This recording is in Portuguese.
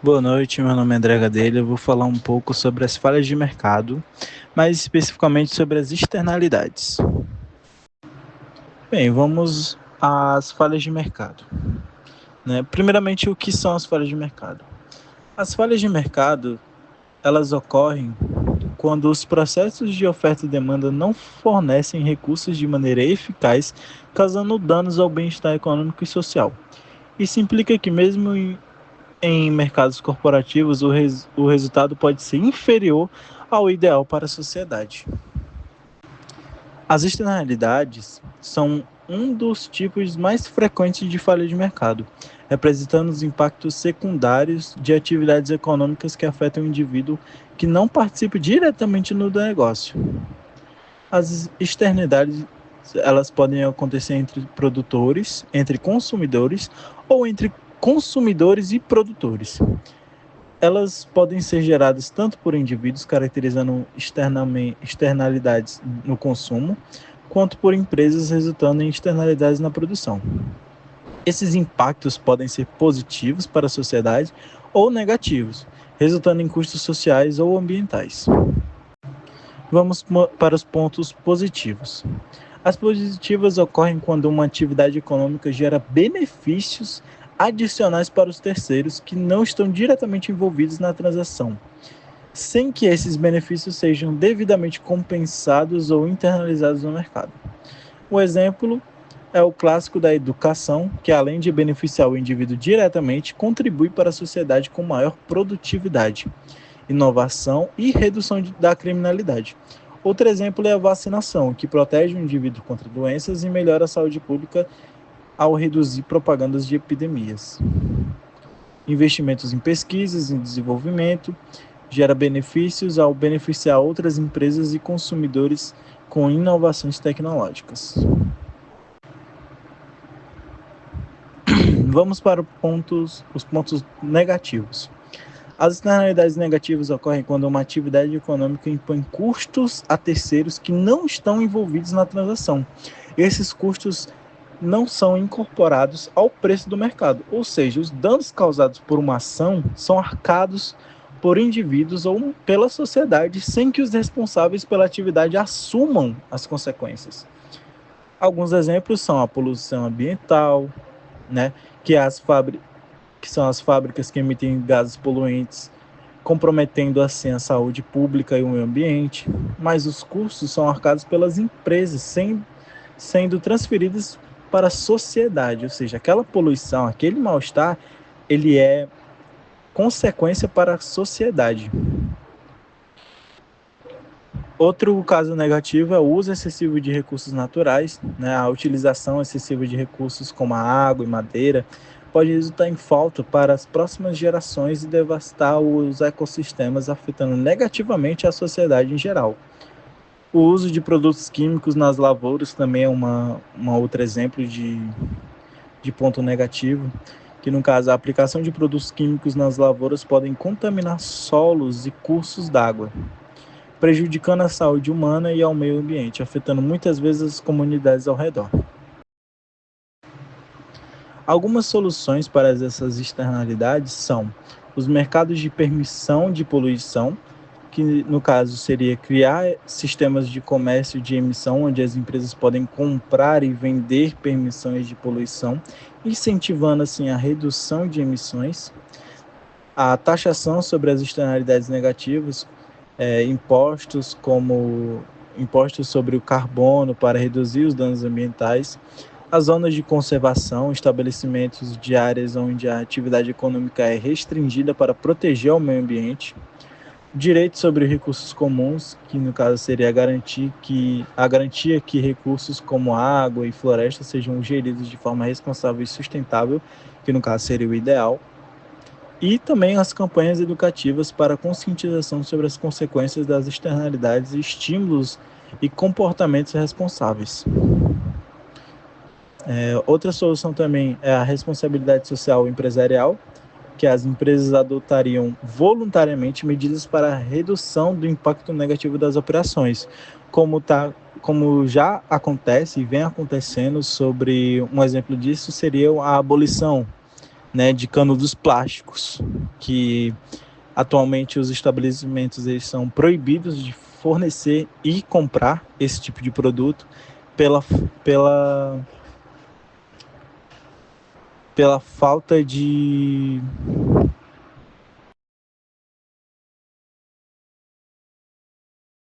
Boa noite, meu nome é André Gadelha. Eu vou falar um pouco sobre as falhas de mercado, mais especificamente sobre as externalidades. Bem, vamos às falhas de mercado. Primeiramente, o que são as falhas de mercado? As falhas de mercado, elas ocorrem quando os processos de oferta e demanda não fornecem recursos de maneira eficaz, causando danos ao bem-estar econômico e social. Isso implica que mesmo em mercados corporativos, o resultado pode ser inferior ao ideal para a sociedade. As externalidades são um dos tipos mais frequentes de falha de mercado, representando os impactos secundários de atividades econômicas que afetam o indivíduo que não participa diretamente no negócio. As externalidades elas podem acontecer entre produtores, entre consumidores ou entre consumidores e produtores. Elas podem ser geradas tanto por indivíduos, caracterizando externalidades no consumo, quanto por empresas, resultando em externalidades na produção. Esses impactos podem ser positivos para a sociedade ou negativos, resultando em custos sociais ou ambientais. Vamos para os pontos positivos. As positivas ocorrem quando uma atividade econômica gera benefícios adicionais para os terceiros que não estão diretamente envolvidos na transação, sem que esses benefícios sejam devidamente compensados ou internalizados no mercado. O exemplo é o clássico da educação, que além de beneficiar o indivíduo diretamente, contribui para a sociedade com maior produtividade, inovação e redução da criminalidade. Outro exemplo é a vacinação, que protege o indivíduo contra doenças e melhora a saúde pública ao reduzir propagandas de epidemias. Investimentos em pesquisas e desenvolvimento gera benefícios ao beneficiar outras empresas e consumidores com inovações tecnológicas. Vamos para os pontos negativos. As externalidades negativas ocorrem quando uma atividade econômica impõe custos a terceiros que não estão envolvidos na transação. Esses custos não são incorporados ao preço do mercado, ou seja, os danos causados por uma ação são arcados por indivíduos ou pela sociedade sem que os responsáveis pela atividade assumam as consequências. Alguns exemplos são a poluição ambiental, que, que são as fábricas que emitem gases poluentes, comprometendo assim a saúde pública e o meio ambiente, mas os custos são arcados pelas empresas, sendo transferidos para a sociedade, ou seja, aquela poluição, aquele mal-estar, ele é consequência para a sociedade. Outro caso negativo é o uso excessivo de recursos naturais, a utilização excessiva de recursos como a água e madeira pode resultar em falta para as próximas gerações e devastar os ecossistemas, afetando negativamente a sociedade em geral. O uso de produtos químicos nas lavouras também é uma outro exemplo de ponto negativo, que no caso a aplicação de produtos químicos nas lavouras podem contaminar solos e cursos d'água, prejudicando a saúde humana e ao meio ambiente, afetando muitas vezes as comunidades ao redor. Algumas soluções para essas externalidades são os mercados de permissão de poluição, que no caso seria criar sistemas de comércio de emissão, onde as empresas podem comprar e vender permissões de poluição, incentivando assim a redução de emissões, a taxação sobre as externalidades negativas, impostos como impostos sobre o carbono para reduzir os danos ambientais, as zonas de conservação, estabelecimentos de áreas onde a atividade econômica é restringida para proteger o meio ambiente, direito sobre recursos comuns, que no caso seria a garantia que recursos como água e floresta sejam geridos de forma responsável e sustentável, que no caso seria o ideal, e também as campanhas educativas para conscientização sobre as consequências das externalidades, estímulos e comportamentos responsáveis. Outra solução também é a responsabilidade social empresarial, que as empresas adotariam voluntariamente medidas para a redução do impacto negativo das operações, como já acontece e vem acontecendo. Sobre um exemplo disso seria a abolição né, de canudos plásticos, que atualmente os estabelecimentos eles são proibidos de fornecer e comprar esse tipo de produto pela, pela, pela falta de